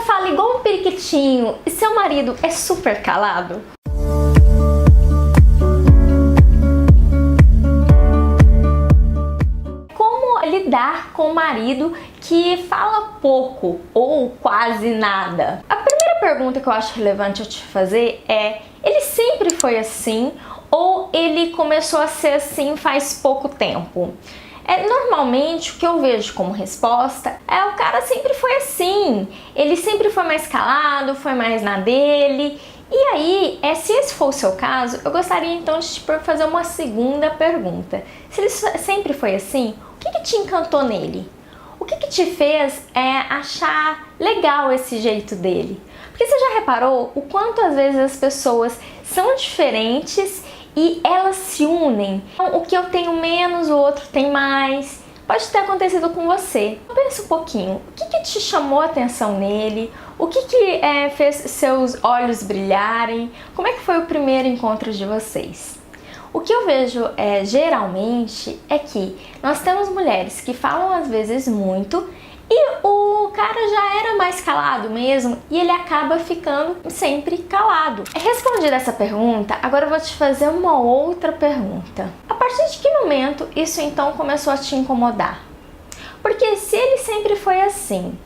fala igual um periquitinho e seu marido é super calado? Como lidar com o marido que fala pouco ou quase nada? A primeira pergunta que eu acho relevante eu te fazer é: ele sempre foi assim ou ele começou a ser assim faz pouco tempo? Normalmente o que eu vejo como resposta é: o cara sempre foi assim, ele sempre foi mais calado, foi mais na dele. E aí, se esse for o seu caso, eu gostaria então de te fazer uma segunda pergunta. Se ele sempre foi assim, o que te encantou nele? O que te fez achar legal esse jeito dele? Porque você já reparou o quanto às vezes as pessoas são diferentes e elas se unem? Então, o que eu tenho menos, o outro tem mais. Pode ter acontecido com você. Pensa um pouquinho, o que te chamou a atenção nele? O que fez seus olhos brilharem? Como é que foi o primeiro encontro de vocês? O que eu vejo geralmente é que nós temos mulheres que falam às vezes muito e o cara já era mais calado mesmo e ele acaba ficando sempre calado. Respondida essa pergunta, agora eu vou te fazer uma outra pergunta. A partir de que momento isso então começou a te incomodar? Porque se ele sempre foi assim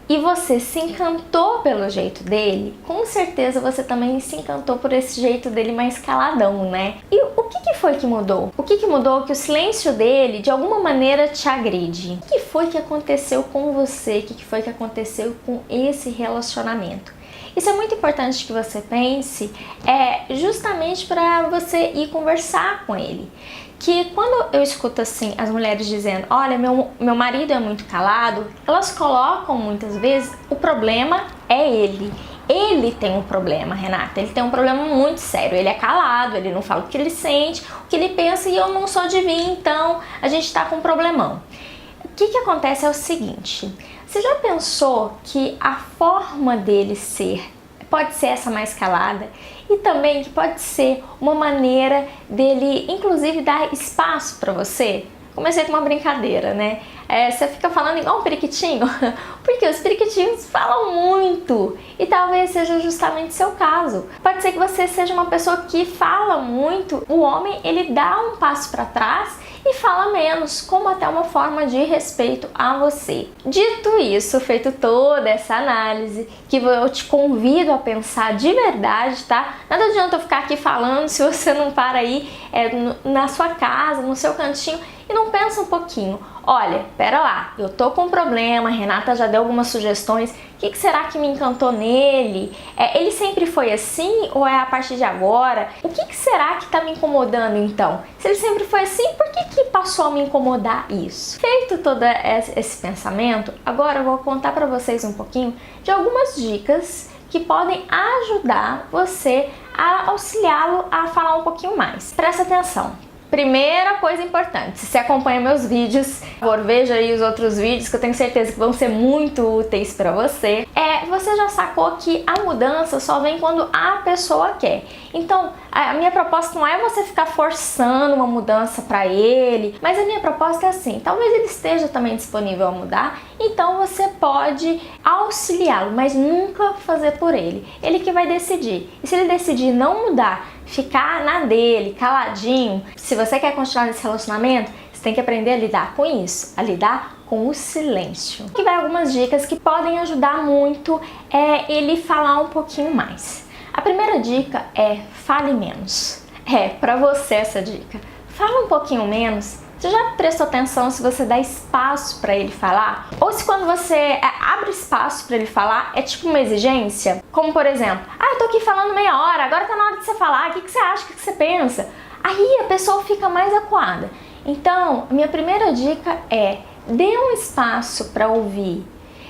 e você se encantou pelo jeito dele, com certeza você também se encantou por esse jeito dele mais caladão, né? E o que foi que mudou? O que mudou que o silêncio dele, de alguma maneira, te agride? O que foi que aconteceu com você? O que foi que aconteceu com esse relacionamento? Isso é muito importante que você pense, justamente para você ir conversar com ele. Que quando eu escuto assim as mulheres dizendo: olha, meu marido é muito calado, elas colocam muitas vezes o problema é ele. Ele tem um problema, Renata, ele tem um problema muito sério, ele é calado, ele não fala o que ele sente, o que ele pensa, e eu não sou adivinha, então a gente tá com um problemão. O que acontece é o seguinte: você já pensou que a forma dele ser pode ser essa mais calada e também que pode ser uma maneira dele, inclusive, dar espaço para você? Comecei com uma brincadeira, né? Você fica falando igual um periquitinho, porque os periquitinhos falam muito e talvez seja justamente seu caso. Pode ser que você seja uma pessoa que fala muito, o homem ele dá um passo para trás e fala menos, como até uma forma de respeito a você. Dito isso, feito toda essa análise, que eu te convido a pensar de verdade, tá? Nada adianta eu ficar aqui falando se você não para aí na sua casa, no seu cantinho e não pensa um pouquinho. Olha, pera lá, eu tô com um problema, a Renata já deu algumas sugestões, o que será que me encantou nele? Ele sempre foi assim ou é a partir de agora? O que será que tá me incomodando então? Se ele sempre foi assim, por que passou a me incomodar isso? Feito todo esse pensamento, agora eu vou contar pra vocês um pouquinho de algumas dicas que podem ajudar você a auxiliá-lo a falar um pouquinho mais. Presta atenção. Primeira coisa importante, se você acompanha meus vídeos, veja aí os outros vídeos que eu tenho certeza que vão ser muito úteis para você. Você já sacou que a mudança só vem quando a pessoa quer. Então, a minha proposta não é você ficar forçando uma mudança para ele, mas a minha proposta é assim: talvez ele esteja também disponível a mudar, então você pode auxiliá-lo, mas nunca fazer por ele. Ele que vai decidir. E se ele decidir não mudar, ficar na dele, caladinho, se você quer continuar nesse relacionamento, você tem que aprender a lidar com isso, a lidar com o silêncio. Aqui vai algumas dicas que podem ajudar muito ele falar um pouquinho mais. A primeira dica é: fale menos. Pra você essa dica. Fala um pouquinho menos. Você já prestou atenção se você dá espaço para ele falar? Ou se quando você abre espaço para ele falar, é tipo uma exigência? Como por exemplo: eu tô aqui falando meia hora, agora tá na hora de você falar, o que você acha, o que você pensa? Aí a pessoa fica mais acuada. Então, a minha primeira dica é: dê um espaço para ouvir.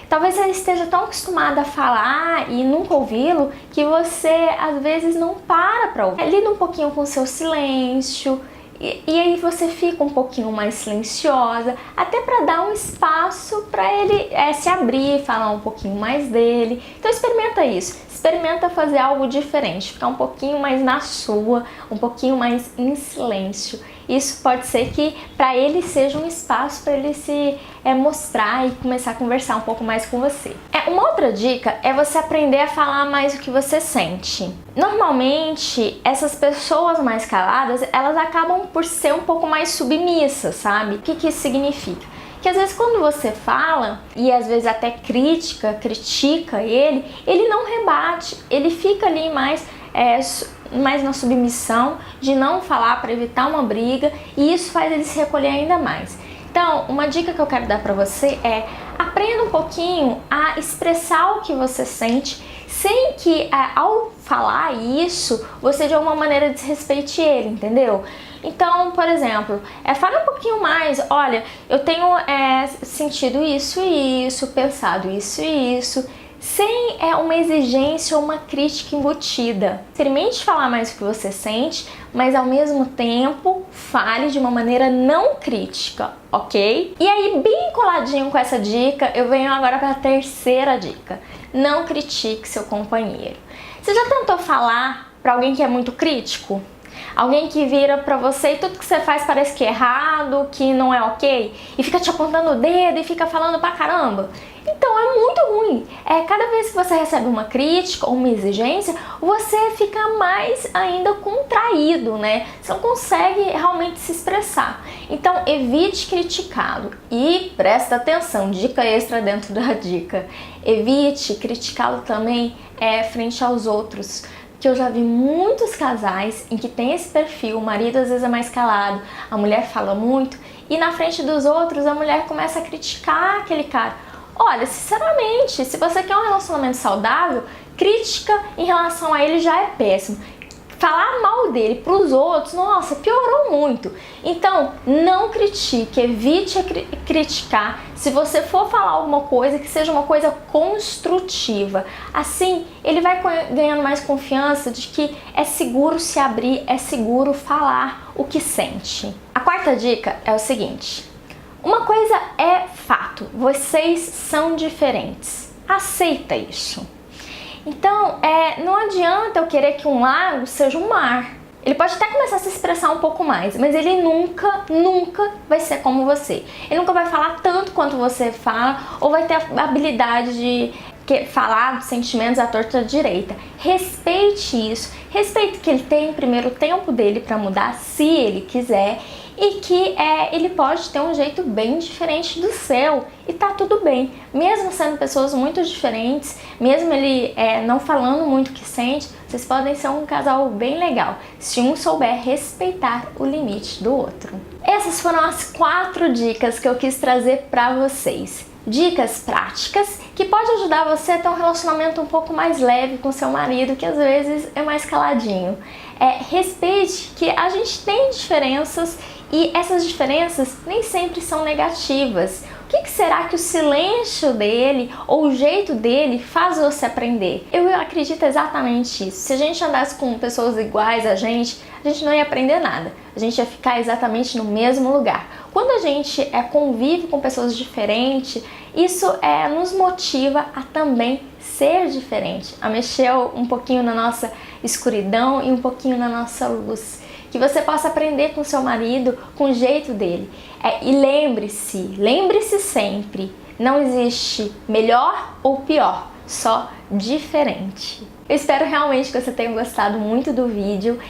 Talvez ele esteja tão acostumado a falar e nunca ouvi-lo que você às vezes não para ouvir. Lida um pouquinho com o seu silêncio. E aí você fica um pouquinho mais silenciosa, até para dar um espaço para ele se abrir, falar um pouquinho mais dele. Então experimenta isso, experimenta fazer algo diferente, ficar um pouquinho mais na sua, um pouquinho mais em silêncio. Isso pode ser que para ele seja um espaço para ele se mostrar e começar a conversar um pouco mais com você. Uma outra dica é você aprender a falar mais o que você sente. Normalmente, essas pessoas mais caladas, elas acabam por ser um pouco mais submissas, sabe? O que isso significa? Que às vezes quando você fala, e às vezes até critica ele não rebate, ele fica ali mais na submissão de não falar para evitar uma briga, e isso faz ele se recolher ainda mais. Então, uma dica que eu quero dar para você é: aprenda um pouquinho a expressar o que você sente, sem que ao falar isso, você de alguma maneira desrespeite ele, entendeu? Então, por exemplo, fala um pouquinho mais: olha, eu tenho sentido isso e isso, pensado isso e isso, sem uma exigência ou uma crítica embutida. Experimente falar mais o que você sente, mas ao mesmo tempo fale de uma maneira não crítica, ok? E aí, bem coladinho com essa dica, eu venho agora para a terceira dica: não critique seu companheiro. Você já tentou falar para alguém que é muito crítico? Alguém que vira pra você e tudo que você faz parece que é errado, que não é ok, e fica te apontando o dedo e fica falando pra caramba? Então é muito ruim. Cada vez que você recebe uma crítica ou uma exigência, você fica mais ainda contraído, né? Você não consegue realmente se expressar. Então evite criticá-lo. E presta atenção, dica extra dentro da dica: evite criticá-lo também frente aos outros. Que eu já vi muitos casais em que tem esse perfil, o marido às vezes é mais calado, a mulher fala muito, e na frente dos outros a mulher começa a criticar aquele cara. Olha, sinceramente, se você quer um relacionamento saudável, crítica em relação a ele já é péssimo. Falar mal dele para os outros, nossa, piorou muito. Então, não critique, evite criticar. Se você for falar alguma coisa, que seja uma coisa construtiva. Assim, ele vai ganhando mais confiança de que é seguro se abrir, é seguro falar o que sente. A quarta dica é o seguinte: uma coisa é fato, vocês são diferentes. Aceita isso. Então, não adianta eu querer que um lago seja um mar. Ele pode até começar a se expressar um pouco mais, mas ele nunca vai ser como você. Ele nunca vai falar tanto quanto você fala, ou vai ter a habilidade de falar dos sentimentos à torta direita. Respeite isso, respeite que ele tem primeiro o tempo dele para mudar, se ele quiser, e que ele pode ter um jeito bem diferente do seu, e tá tudo bem, mesmo sendo pessoas muito diferentes, mesmo ele não falando muito o que sente, vocês podem ser um casal bem legal, se um souber respeitar o limite do outro. Essas foram as 4 dicas que eu quis trazer para vocês. Dicas práticas que pode ajudar você a ter um relacionamento um pouco mais leve com seu marido, que às vezes é mais caladinho. Respeite que a gente tem diferenças, e essas diferenças nem sempre são negativas. O que será que o silêncio dele ou o jeito dele faz você aprender? Eu acredito exatamente isso. Se a gente andasse com pessoas iguais a gente não ia aprender nada. A gente ia ficar exatamente no mesmo lugar. Quando a gente convive com pessoas diferentes, isso nos motiva a também ser diferente, a mexer um pouquinho na nossa escuridão e um pouquinho na nossa luz. Que você possa aprender com seu marido, com o jeito dele. E lembre-se sempre, não existe melhor ou pior, só diferente. Eu espero realmente que você tenha gostado muito do vídeo,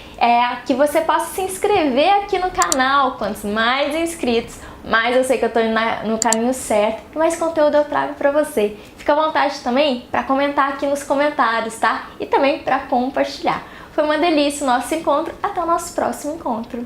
que você possa se inscrever aqui no canal. Quantos mais inscritos, mais eu sei que eu estou indo no caminho certo e mais conteúdo eu trago para você. Fica à vontade também para comentar aqui nos comentários, tá? E também para compartilhar. Foi uma delícia o nosso encontro, até o nosso próximo encontro.